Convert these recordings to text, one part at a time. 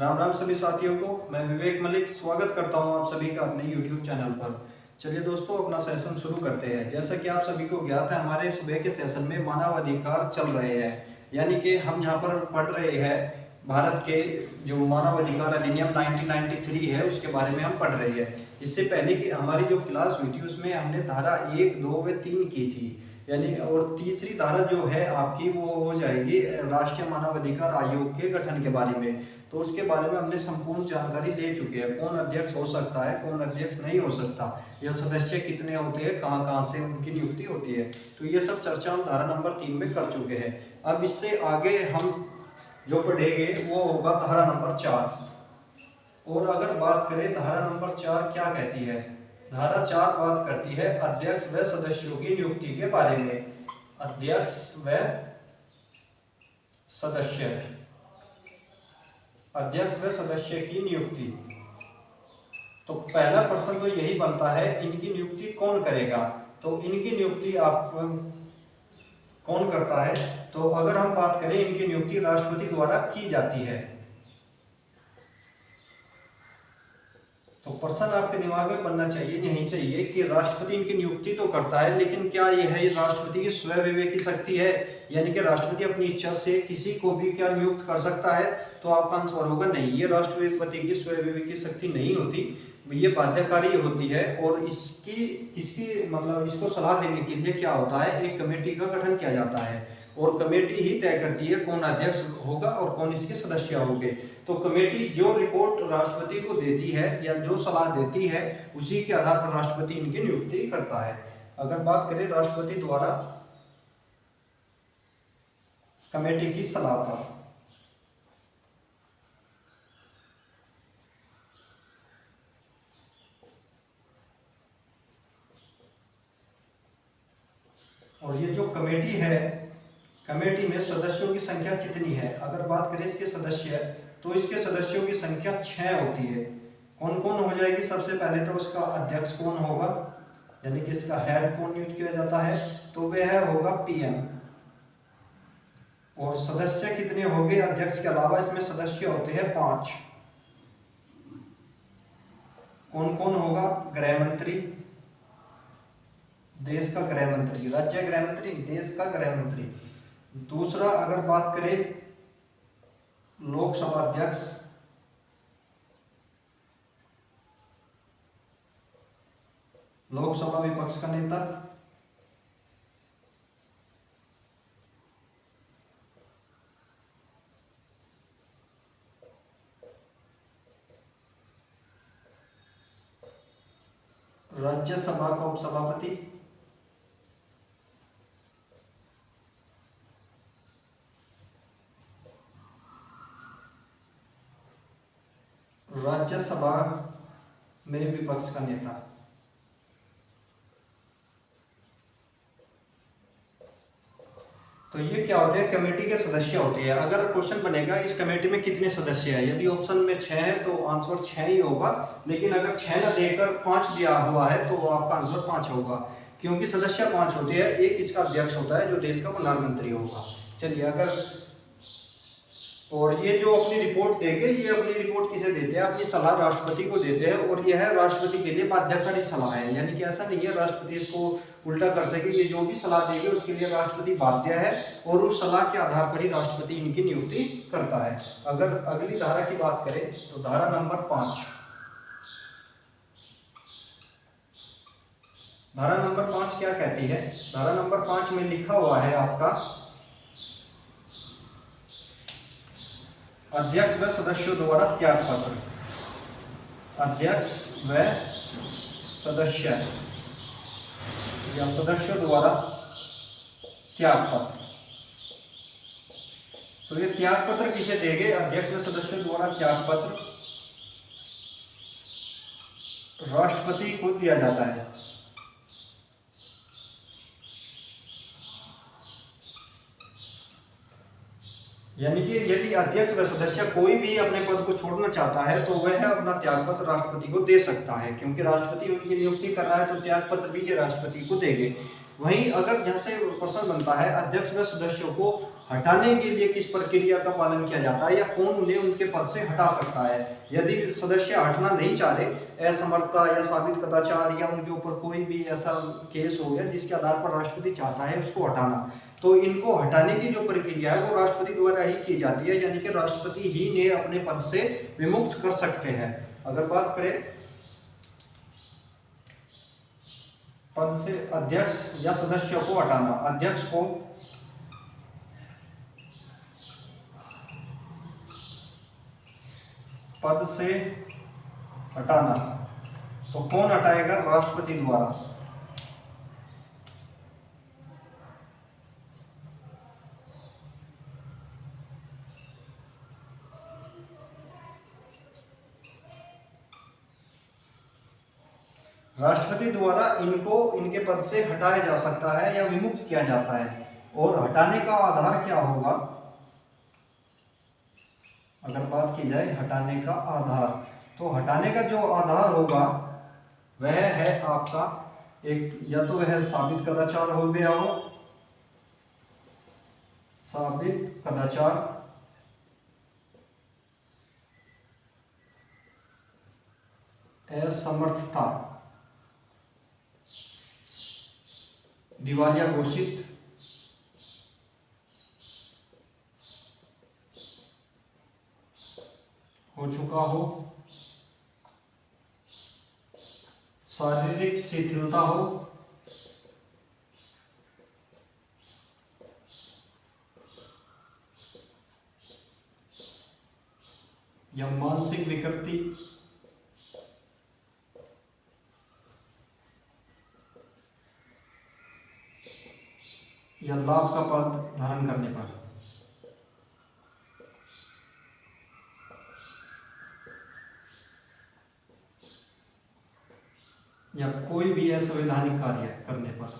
राम राम सभी साथियों को। मैं विवेक मलिक स्वागत करता हूं आप सभी का अपने YouTube चैनल पर। चलिए दोस्तों, अपना सेशन शुरू करते हैं। जैसा कि आप सभी को ज्ञात है, हमारे सुबह के सेशन में मानवाधिकार चल रहे हैं, यानी कि हम यहां पर पढ़ रहे हैं भारत के जो मानवाधिकार अधिनियम 1993 है उसके बारे में हम पढ़ रहे हैं। इससे पहले की हमारी जो क्लास हुई थी उसमें हमने धारा 1, 2 व 3 की थी, यानी और तीसरी धारा जो है आपकी वो हो जाएगी राष्ट्रीय मानवाधिकार आयोग के गठन के बारे में। तो उसके बारे में हमने संपूर्ण जानकारी ले चुके हैं। कौन अध्यक्ष हो सकता है, कौन अध्यक्ष नहीं हो सकता, यह सदस्य कितने होते हैं, कहाँ कहाँ से उनकी नियुक्ति होती है, तो ये सब चर्चा हम धारा नंबर 3 में कर चुके हैं। अब इससे आगे हम जो पढ़ेंगे वो होगा धारा नंबर 4। और अगर बात करें धारा नंबर 4 क्या कहती है, धारा 4 बात करती है अध्यक्ष व सदस्यों की नियुक्ति के बारे में। अध्यक्ष व सदस्य, अध्यक्ष व सदस्य की नियुक्ति। तो पहला प्रश्न तो यही बनता है, इनकी नियुक्ति कौन करेगा। तो इनकी नियुक्ति आप कौन करता है, तो अगर हम बात करें इनकी नियुक्ति राष्ट्रपति द्वारा की जाती है। तो प्रश्न आपके दिमाग में बनना चाहिए यही चाहिए कि राष्ट्रपति इनकी नियुक्ति तो करता है, लेकिन क्या यह है राष्ट्रपति की स्वयं विवेक की शक्ति है, यानी कि राष्ट्रपति अपनी इच्छा से किसी को भी क्या नियुक्त कर सकता है। तो आपका आंसर होगा नहीं, ये राष्ट्रपति की स्वयं विवेक की शक्ति नहीं होती, ये बाध्यकारी होती है। और इसकी मतलब इसको सलाह देने के लिए क्या होता है, एक कमेटी का गठन किया जाता है और कमेटी ही तय करती है कौन अध्यक्ष होगा और कौन इसके सदस्य होंगे। तो कमेटी जो रिपोर्ट राष्ट्रपति को देती है या जो सलाह देती है उसी के आधार पर राष्ट्रपति इनकी नियुक्ति करता है। अगर बात करें राष्ट्रपति द्वारा कमेटी की सलाह पर, और ये जो कमेटी है, कमेटी में सदस्यों की संख्या कितनी है। अगर बात करें इसके सदस्य, तो इसके सदस्यों की संख्या 6 होती है। कौन कौन हो जाएगी, सबसे पहले तो उसका अध्यक्ष कौन होगा, यानी कि इसका हेड कौन नियुक्त किया जाता है, तो वह होगा पीएम। और सदस्य कितने होंगे, अध्यक्ष के अलावा इसमें सदस्य होते हैं 5। कौन कौन होगा, गृह मंत्री, देश का गृह मंत्री, राज्य गृह मंत्री, देश का गृह मंत्री। दूसरा अगर बात करें लोकसभा अध्यक्ष, लोकसभा विपक्ष का नेता। राज्यसभा का उपसभापति। राज्यसभा में विपक्ष का नेता। तो ये क्या होते हैं, कमेटी के सदस्य होते हैं। अगर क्वेश्चन बनेगा इस कमेटी में कितने सदस्य हैं, यदि ऑप्शन में 6 है तो आंसर 6 ही होगा, लेकिन अगर 6 ना देकर 5 दिया हुआ है तो आपका आंसर 5 होगा, क्योंकि सदस्य 5 होते हैं। एक इसका अध्यक्ष होता है जो देश का प्रधानमंत्री होगा। चलिए अगर, और ये जो अपनी रिपोर्ट देंगे, ये अपनी रिपोर्ट किसे देते हैं, अपनी सलाह राष्ट्रपति को देते हैं। और यह राष्ट्रपति के लिए बाध्यकारी सलाह है, यानी कि ऐसा नहीं है राष्ट्रपति इसको उल्टा कर सके। ये जो भी सलाह देंगे उसके लिए राष्ट्रपति बाध्य है और उस सलाह के आधार पर ही राष्ट्रपति इनकी नियुक्ति करता है। अगर अगली धारा की बात करें तो धारा नंबर 5, धारा नंबर 5 क्या कहती है। धारा नंबर 5 में लिखा हुआ है आपका, अध्यक्ष व सदस्यों द्वारा त्याग पत्र। अध्यक्ष व सदस्य या सदस्यों द्वारा त्याग पत्र। तो ये त्याग पत्र किसे देंगे, अध्यक्ष व सदस्यों द्वारा त्याग पत्र राष्ट्रपति को दिया जाता है। यानी कि यदि अध्यक्ष व सदस्य कोई भी अपने पद को छोड़ना चाहता है तो वह अपना त्यागपत्र राष्ट्रपति को दे सकता है, क्योंकि राष्ट्रपति उनकी नियुक्ति कर रहा है तो त्यागपत्र भी ये राष्ट्रपति को देंगे। वहीं अगर जैसे प्रश्न बनता है अध्यक्ष व सदस्यों को हटाने के लिए किस प्रक्रिया का पालन किया जाता है या कौन उन्हें उनके पद से हटा सकता है। यदि सदस्य हटना नहीं चाह रहे, असमर्थता या साबित कदाचार या उनके ऊपर कोई भी ऐसा केस हो गया जिसके आधार पर राष्ट्रपति चाहता है उसको हटाना, तो इनको हटाने की जो प्रक्रिया है वो राष्ट्रपति द्वारा ही की जाती है, यानी कि राष्ट्रपति ही ने अपने पद से विमुक्त कर सकते हैं। अगर बात करें पद से अध्यक्ष या सदस्य को हटाना, अध्यक्ष को पद से हटाना, तो कौन हटाएगा? राष्ट्रपति द्वारा। राष्ट्रपति द्वारा इनको इनके पद से हटाया जा सकता है या विमुक्त किया जाता है। और हटाने का आधार क्या होगा? अगर बात की जाए हटाने का आधार, तो हटाने का जो आधार होगा वह है आपका एक, या तो वह साबित कदाचार हो गया हो, साबित कदाचार, असमर्थता, दिवालिया घोषित हो चुका हो, शारीरिक शिथिलता हो, या मानसिक विकृति, या लाभ का पद धारण करने पर। या कोई भी असंवैधानिक कार्य करने पर।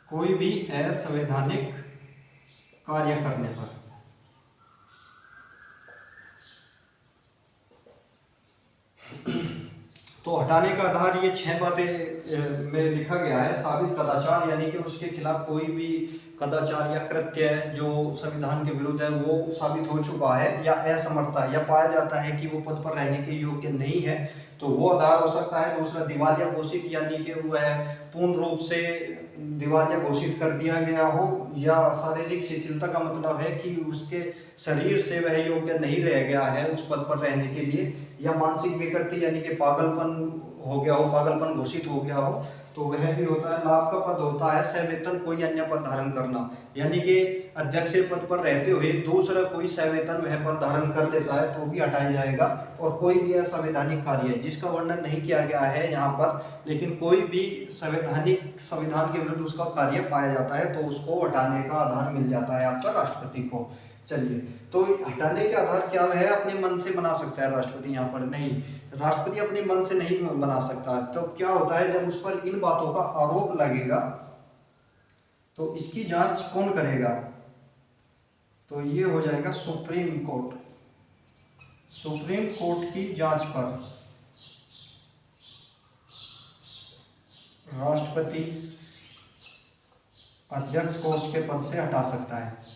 कोई भी असंवैधानिक कार्य करने पर। तो हटाने का आधार ये 6 बातें में लिखा गया है। साबित कदाचार, यानी कि उसके खिलाफ कोई भी कदाचार या कृत्य जो संविधान के विरुद्ध है वो साबित हो चुका है, या असमर्थता, या पाया जाता है कि वो पद पर रहने के योग्य नहीं है, तो वो आधार हो सकता है। दूसरा दिवालिया घोषित, यानी कि वह पूर्ण रूप से दिवालिया घोषित कर दिया गया हो, या शारीरिक शिथिलता का मतलब है कि उसके शरीर से वह योग्य नहीं रह गया है उस पद पर रहने के लिए, या मानसिक विकृति यानी कि पागलपन हो गया हो, पागलपन घोषित हो गया हो, तो वह भी होता है। लाभ का पद होता है सवेतन कोई अन्य पद धारण करना, यानी कि अध्यक्ष पद पर रहते हुए दूसरा कोई सवेतन वह पद धारण कर लेता है तो भी हटाया जाएगा। और कोई भी असंवैधानिक कार्य है जिसका वर्णन नहीं किया गया है यहाँ पर, लेकिन कोई भी संवैधानिक संविधान के विरुद्ध उसका कार्य पाया जाता है तो उसको हटाने का आधार मिल जाता है आपका राष्ट्रपति को। चलिए, तो हटाने के आधार क्या है? अपने मन से बना सकता है राष्ट्रपति? यहाँ पर नहीं, राष्ट्रपति अपने मन से नहीं बना सकता। तो क्या होता है, जब उस पर इन बातों का आरोप लगेगा तो इसकी जांच कौन करेगा? तो ये हो जाएगा सुप्रीम कोर्ट। सुप्रीम कोर्ट की जांच पर राष्ट्रपति अध्यक्ष को उसके पद से हटा सकता है।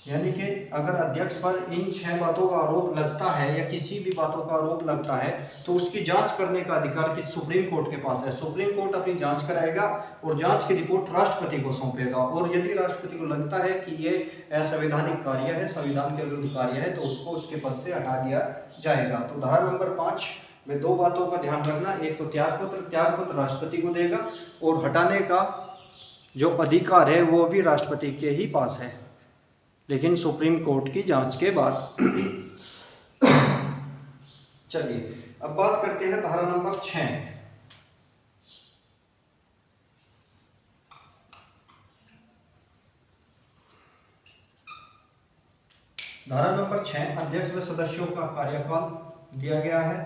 यानी कि अगर अध्यक्ष पर इन 6 बातों का आरोप लगता है या किसी भी बातों का आरोप लगता है तो उसकी जांच करने का अधिकार किस सुप्रीम कोर्ट के पास है। सुप्रीम कोर्ट अपनी जांच कराएगा और जांच की रिपोर्ट राष्ट्रपति को सौंपेगा, और यदि राष्ट्रपति को लगता है कि ये असंवैधानिक कार्य है, संविधान के विरुद्ध कार्य है, तो उसको उसके पद से हटा दिया जाएगा। तो धारा नंबर 5 में 2 बातों का ध्यान रखना, एक तो त्यागपत्र राष्ट्रपति को देगा, और हटाने का जो अधिकार है वो भी राष्ट्रपति के ही पास है, लेकिन सुप्रीम कोर्ट की जांच के बाद। चलिए, अब बात करते हैं धारा नंबर 6। धारा नंबर 6 अध्यक्ष व सदस्यों का कार्यकाल दिया गया है।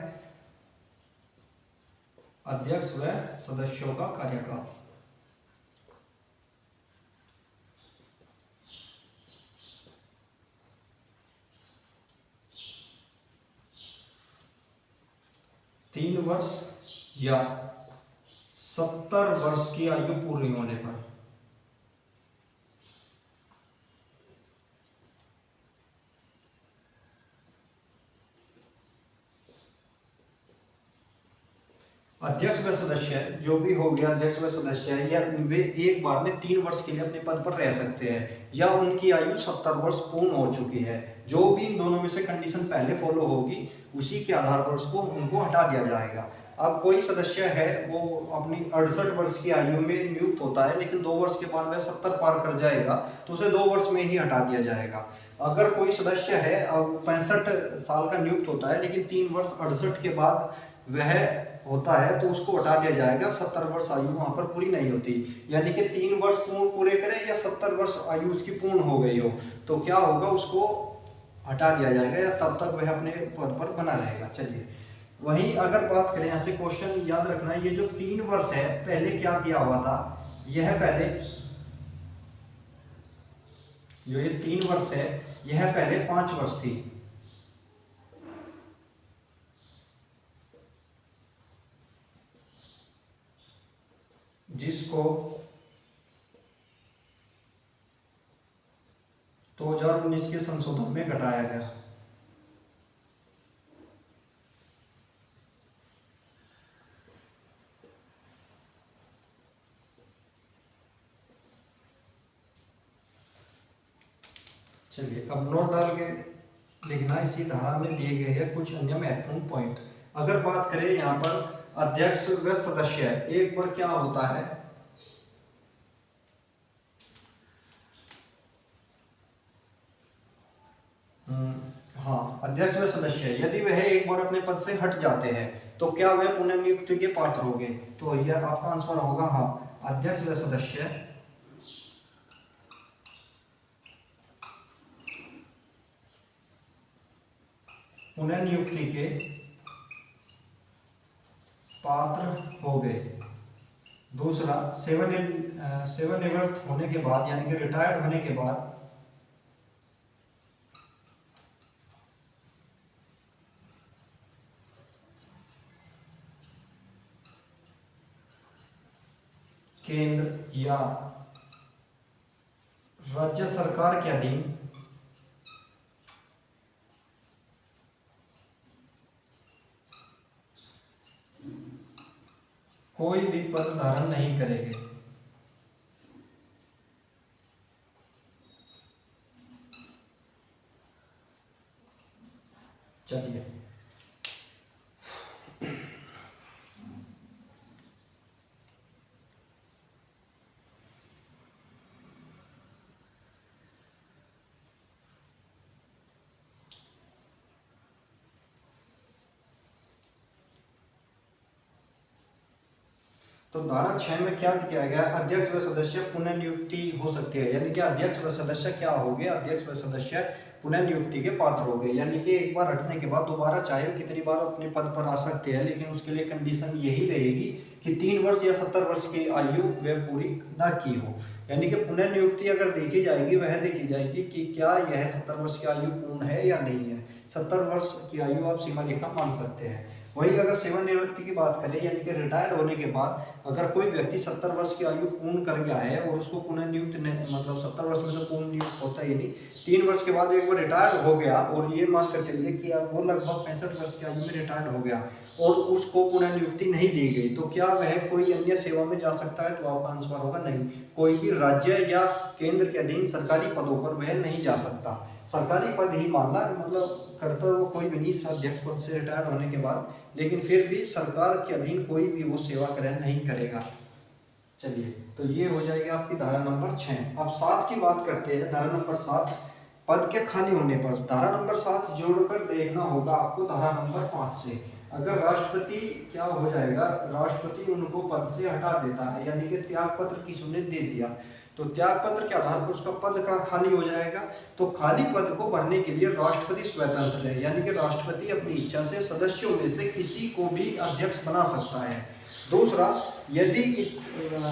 अध्यक्ष व सदस्यों का कार्यकाल 3 वर्ष या 70 वर्ष की आयु पूरी होने पर। अध्यक्ष व सदस्य जो भी हो गया, अध्यक्ष व सदस्य या वे एक बार में 3 वर्ष के लिए अपने पद पर रह सकते हैं या उनकी आयु 70 वर्ष पूर्ण हो चुकी है। जो भी इन दोनों में से कंडीशन पहले फॉलो होगी उसी के आधार पर उसको उनको हटा दिया जाएगा। अब कोई सदस्य है वो अपनी 68 वर्ष की आयु में नियुक्त होता है, लेकिन 2 वर्ष के बाद वह 70 पार कर जाएगा तो उसे 2 वर्ष में ही हटा दिया जाएगा। अगर कोई सदस्य है अब 65 साल का नियुक्त होता है, लेकिन 3 वर्ष 68 के बाद वह होता है तो उसको हटा दिया जाएगा। 70 वर्ष आयु वहां पर पूरी नहीं होती, यानी कि 3 वर्ष पूरे करे या 70 वर्ष आयु उसकी पूर्ण हो गई हो तो क्या होगा, उसको हटा दिया जाएगा या तब तक वह अपने पद पर बना रहेगा। चलिए, वहीं अगर बात करें यहाँ से क्वेश्चन याद रखना, ये जो 3 वर्ष है पहले क्या दिया हुआ था, यह पहले जो ये 3 वर्ष है यह पहले 5 वर्ष थी। जिसको 2019 के संशोधन में घटाया गया। चलिए, अब नोट डाल के लिखना, इसी धारा में दिए गए हैं कुछ अन्य महत्वपूर्ण पॉइंट। अगर बात करें यहाँ पर अध्यक्ष व सदस्य, एक बार क्या होता है, हाँ, अध्यक्ष व सदस्य यदि वह एक बार अपने पद से हट जाते हैं तो क्या वह पुनः नियुक्ति के पात्र होंगे? तो यह आपका आंसर होगा हाँ, अध्यक्ष व सदस्य पुनः नियुक्ति के पात्र हो गए। दूसरा, सेवानिवृत्त होने के बाद यानी कि रिटायर्ड होने के बाद केंद्र या राज्य सरकार के अधीन कोई भी पद धारण नहीं करेंगे। चलिए, तो धारा 6 में क्या किया गया, अध्यक्ष व सदस्य पुनः नियुक्ति हो सकती है, यानी कि अध्यक्ष व सदस्य क्या हो गए, अध्यक्ष व सदस्य पुनः नियुक्ति के पात्र हो गए। यानी कि एक बार हटने के बाद दोबारा चाहे कितनी बार अपने पद पर आ सकते हैं, लेकिन उसके लिए कंडीशन यही रहेगी कि 3 वर्ष या 70 वर्ष की आयु वे पूरी ना की हो। यानी कि पुनः नियुक्ति अगर देखी जाएगी, वह देखी जाएगी कि क्या यह 70 वर्ष की आयु पूर्ण है या नहीं है। 70 वर्ष की आयु आप सीमा रेखा मान सकते हैं। वहीं अगर सेवानिवृत्ति की बात करें, यानी कि रिटायर्ड होने के बाद अगर कोई व्यक्ति 70 वर्ष की आयु पूर्ण कर गया है और उसको पुनः नियुक्त मतलब 70 वर्ष में तो पूर्ण नियुक्त होता ही नहीं, 3 वर्ष के बाद एक बार रिटायर्ड हो गया और ये मानकर चलिए कि वो लगभग 65 वर्ष की आयु में रिटायर्ड हो गया और उसको पुनः नियुक्ति नहीं दी गई, तो क्या वह कोई अन्य सेवा में जा सकता है? तो आपका आंसर होगा नहीं। कोई भी राज्य या केंद्र के अधीन सरकारी पदों पर वह नहीं जा सकता। सरकारी पद ही मानना मतलब करता वो कोई भी नहीं, अध्यक्ष पद से रिटायर्ड होने के बाद, लेकिन फिर भी सरकार के अधीन कोई भी वो सेवा ग्रहण नहीं करेगा। चलिए, तो ये हो जाएगी आपकी धारा नंबर 6। अब 7 की बात करते हैं। धारा नंबर 7, पद के खाली होने पर। धारा नंबर 7 जोड़कर देखना होगा आपको धारा नंबर 5 से। अगर राष्ट्रपति क्या हो जाएगा, राष्ट्रपति उनको पद से हटा देता है, यानी कि त्याग पत्र किसी दे दिया, तो त्याग पत्र के आधार पर उसका पद का खाली हो जाएगा। तो खाली पद को भरने के लिए राष्ट्रपति स्वतंत्र है, यानी कि राष्ट्रपति अपनी इच्छा से सदस्यों में से किसी को भी अध्यक्ष बना सकता है। दूसरा, यदि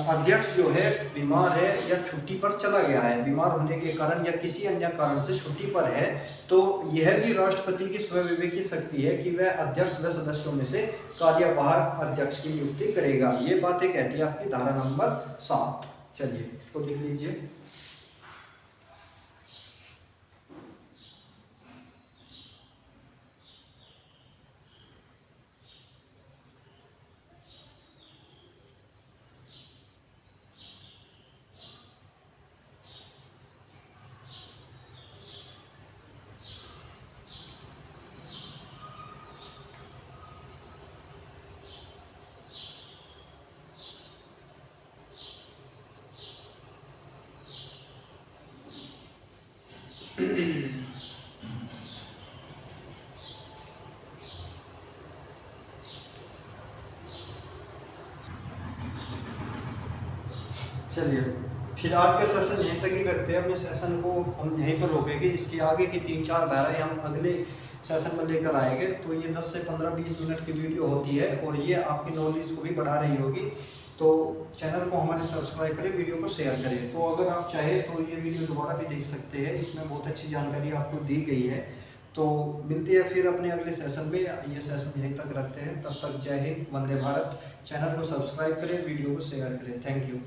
अध्यक्ष जो है बीमार है या छुट्टी पर चला गया है, बीमार होने के कारण या किसी अन्य कारण से छुट्टी पर है, तो यह भी राष्ट्रपति की स्वविवेकी शक्ति है कि वह अध्यक्ष व सदस्यों में से कार्यवाहक अध्यक्ष की नियुक्ति करेगा। ये बातें कहती है आपकी धारा नंबर 7। चलिए इसको लिख लीजिए। चलिए फिर आज का सेशन यहीं तक ही करते हैं। अपने सेशन को हम यहीं पर रोकेंगे। इसकी आगे की 3-4 धाराएं हम अगले सेशन में लेकर आएंगे। तो ये 10 से 15-20 मिनट की वीडियो होती है और ये आपकी नॉलेज को भी बढ़ा रही होगी। तो चैनल को हमारे सब्सक्राइब करें, वीडियो को शेयर करें। तो अगर आप चाहें तो ये वीडियो दोबारा भी देख सकते हैं, इसमें बहुत अच्छी जानकारी आपको दी गई है। तो मिलते हैं फिर अपने अगले सेशन में। ये सेशन यहीं तक रखते हैं। तब तक जय हिंद, वंदे भारत। चैनल को सब्सक्राइब करें, वीडियो को शेयर करें। Thank you.